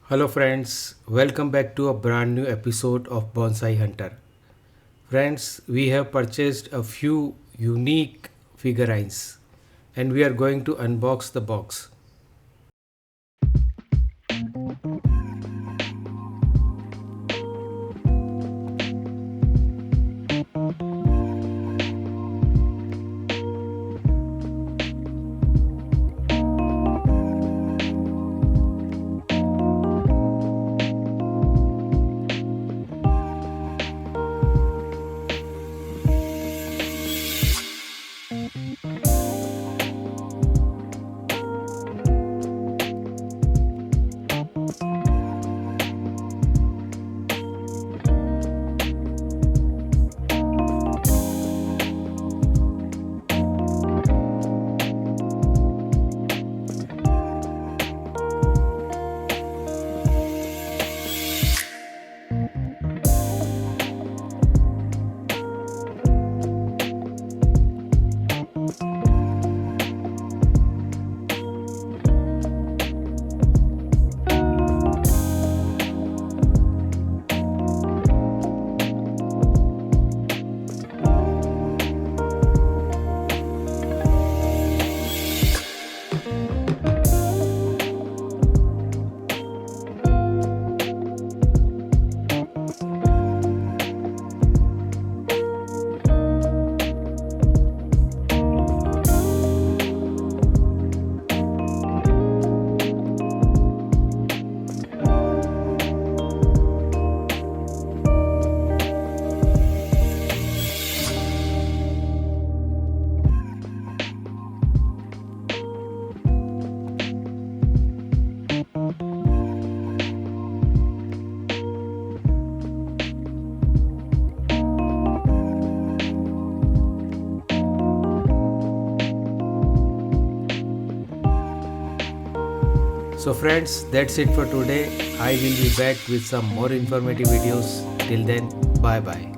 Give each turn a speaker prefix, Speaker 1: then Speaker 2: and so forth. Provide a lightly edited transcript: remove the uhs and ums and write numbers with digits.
Speaker 1: Hello friends, welcome back to a brand new episode of Bonsai Hunter. Friends, we have purchased a few unique figurines and we are going to unbox the box. So friends, that's it for today. I will be back with some more informative videos. Till then, bye bye.